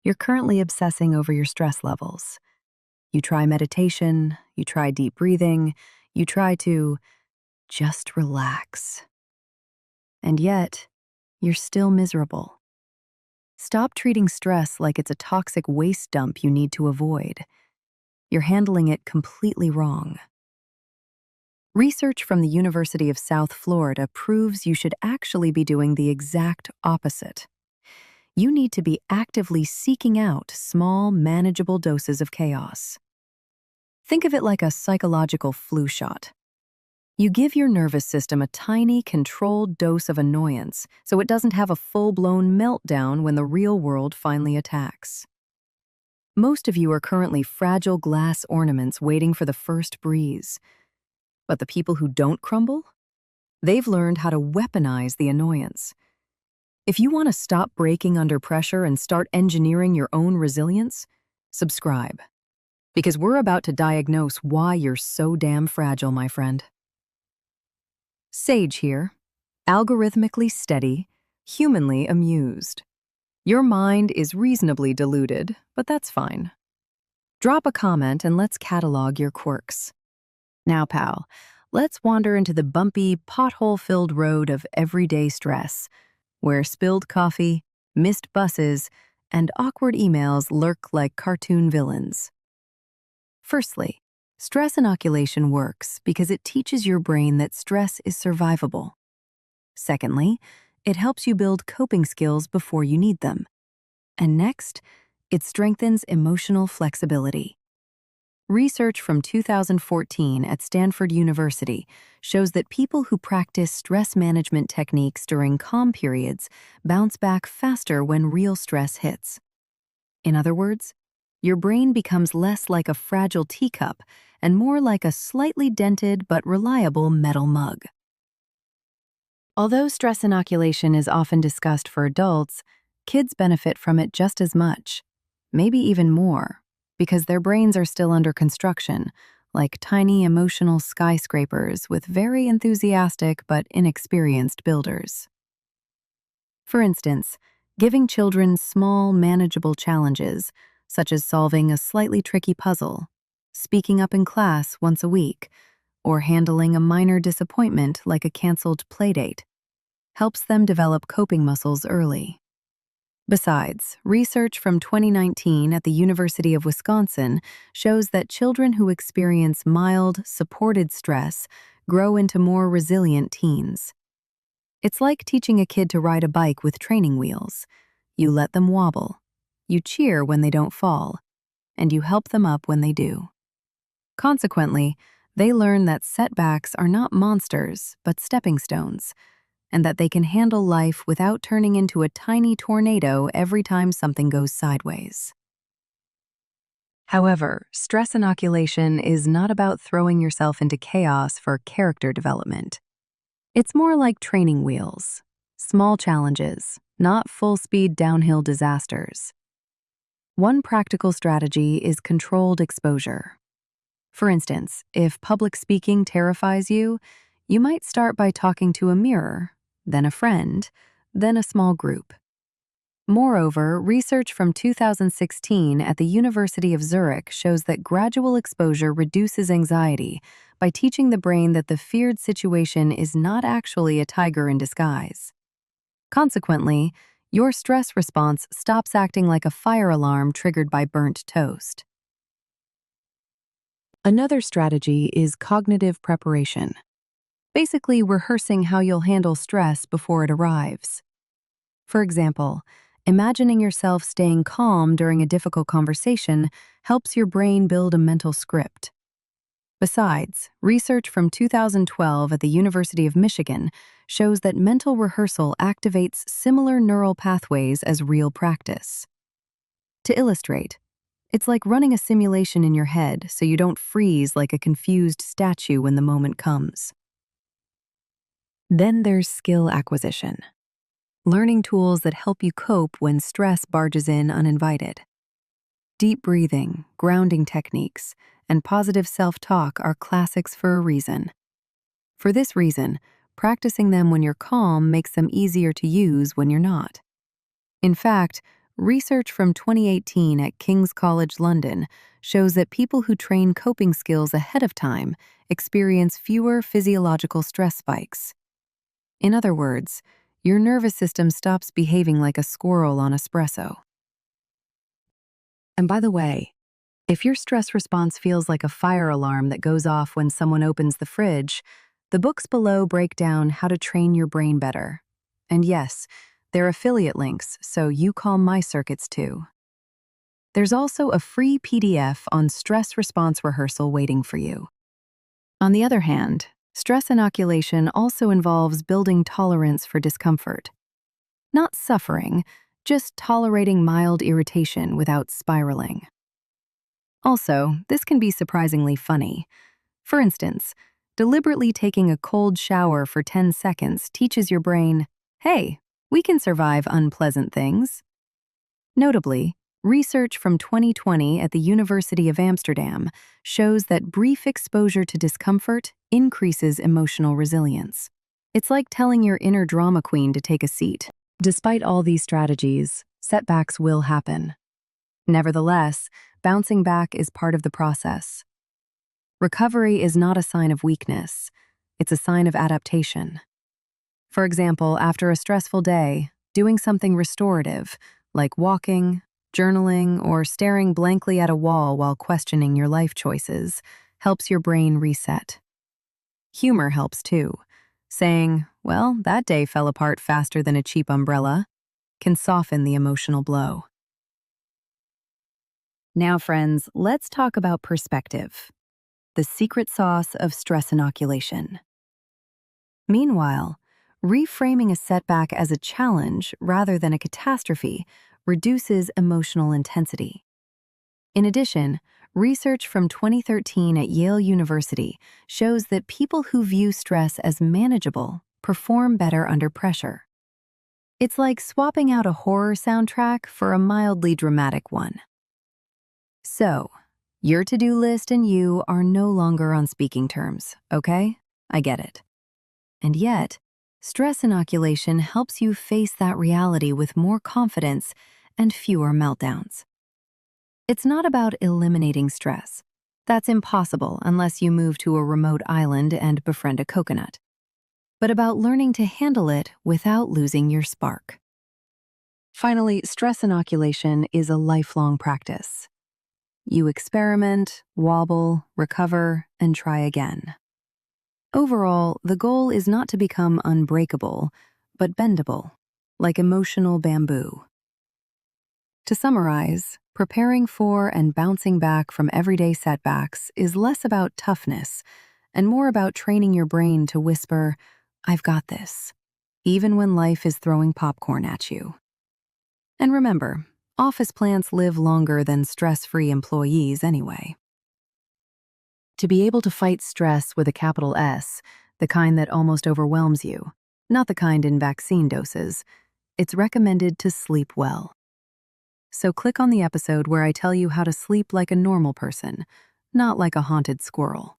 You're currently obsessing over your stress levels. You try meditation, you try deep breathing, you try to just relax. And yet, you're still miserable. Stop treating stress like it's a toxic waste dump you need to avoid. You're handling it completely wrong. Research from the University of South Florida proves you should actually be doing the exact opposite. You need to be actively seeking out small, manageable doses of chaos. Think of it like a psychological flu shot. You give your nervous system a tiny, controlled dose of annoyance so it doesn't have a full-blown meltdown when the real world finally attacks. Most of you are currently fragile glass ornaments waiting for the first breeze. But the people who don't crumble? They've learned how to weaponize the annoyance. If you want to stop breaking under pressure and start engineering your own resilience, subscribe. Because we're about to diagnose why you're so damn fragile, my friend. Sage here, algorithmically steady, humanly amused. Your mind is reasonably deluded, but that's fine. Drop a comment and let's catalog your quirks. Now, pal, let's wander into the bumpy, pothole-filled road of everyday stress, where spilled coffee, missed buses, and awkward emails lurk like cartoon villains. Firstly, stress inoculation works because it teaches your brain that stress is survivable. Secondly, it helps you build coping skills before you need them. And next, it strengthens emotional flexibility. Research from 2014 at Stanford University shows that people who practice stress management techniques during calm periods bounce back faster when real stress hits. In other words, your brain becomes less like a fragile teacup and more like a slightly dented but reliable metal mug. Although stress inoculation is often discussed for adults, kids benefit from it just as much, maybe even more, because their brains are still under construction, like tiny emotional skyscrapers with very enthusiastic but inexperienced builders. For instance, giving children small, manageable challenges, such as solving a slightly tricky puzzle, speaking up in class once a week, or handling a minor disappointment like a canceled playdate, helps them develop coping muscles early. Besides, research from 2019 at the University of Wisconsin shows that children who experience mild, supported stress grow into more resilient teens. It's like teaching a kid to ride a bike with training wheels. You let them wobble, you cheer when they don't fall, and you help them up when they do. Consequently, they learn that setbacks are not monsters, but stepping stones, and that they can handle life without turning into a tiny tornado every time something goes sideways. However, stress inoculation is not about throwing yourself into chaos for character development. It's more like training wheels, small challenges, not full-speed downhill disasters. One practical strategy is controlled exposure. For instance, if public speaking terrifies you, you might start by talking to a mirror, then a friend, then a small group. Moreover, research from 2016 at the University of Zurich shows that gradual exposure reduces anxiety by teaching the brain that the feared situation is not actually a tiger in disguise. Consequently, your stress response stops acting like a fire alarm triggered by burnt toast. Another strategy is cognitive preparation. Basically rehearsing how you'll handle stress before it arrives. For example, imagining yourself staying calm during a difficult conversation helps your brain build a mental script. Besides, research from 2012 at the University of Michigan shows that mental rehearsal activates similar neural pathways as real practice. To illustrate, it's like running a simulation in your head so you don't freeze like a confused statue when the moment comes. Then there's skill acquisition. Learning tools that help you cope when stress barges in uninvited. Deep breathing, grounding techniques, and positive self-talk are classics for a reason. For this reason, practicing them when you're calm makes them easier to use when you're not. In fact, Research from 2018 at King's College London shows that people who train coping skills ahead of time experience fewer physiological stress spikes. In other words, your nervous system stops behaving like a squirrel on espresso. And by the way, if your stress response feels like a fire alarm that goes off when someone opens the fridge, the books below break down how to train your brain better. And yes, they're affiliate links, so you calm my circuits too. There's also a free PDF on stress response rehearsal waiting for you. On the other hand, stress inoculation also involves building tolerance for discomfort. Not suffering, just tolerating mild irritation without spiraling. Also, this can be surprisingly funny. For instance, deliberately taking a cold shower for 10 seconds teaches your brain, hey, we can survive unpleasant things. Notably, research from 2020 at the University of Amsterdam shows that brief exposure to discomfort increases emotional resilience. It's like telling your inner drama queen to take a seat. Despite all these strategies, setbacks will happen. Nevertheless, bouncing back is part of the process. Recovery is not a sign of weakness, it's a sign of adaptation. For example, after a stressful day, doing something restorative, like walking, journaling, or staring blankly at a wall while questioning your life choices, helps your brain reset. Humor helps too. Saying, well, that day fell apart faster than a cheap umbrella, can soften the emotional blow. Now, friends, let's talk about perspective, the secret sauce of stress inoculation. Meanwhile, reframing a setback as a challenge rather than a catastrophe reduces emotional intensity. In addition, research from 2013 at Yale University shows that people who view stress as manageable perform better under pressure. It's like swapping out a horror soundtrack for a mildly dramatic one. So, your to-do list and you are no longer on speaking terms, okay? I get it. And yet, stress inoculation helps you face that reality with more confidence and fewer meltdowns. It's not about eliminating stress. That's impossible unless you move to a remote island and befriend a coconut. But about learning to handle it without losing your spark. Finally, stress inoculation is a lifelong practice. You experiment, wobble, recover, and try again. Overall, the goal is not to become unbreakable, but bendable, like emotional bamboo. To summarize, preparing for and bouncing back from everyday setbacks is less about toughness and more about training your brain to whisper, I've got this, even when life is throwing popcorn at you. And remember, office plants live longer than stress-free employees anyway. To be able to fight stress with a capital S, the kind that almost overwhelms you, not the kind in vaccine doses, it's recommended to sleep well. So click on the episode where I tell you how to sleep like a normal person, not like a haunted squirrel.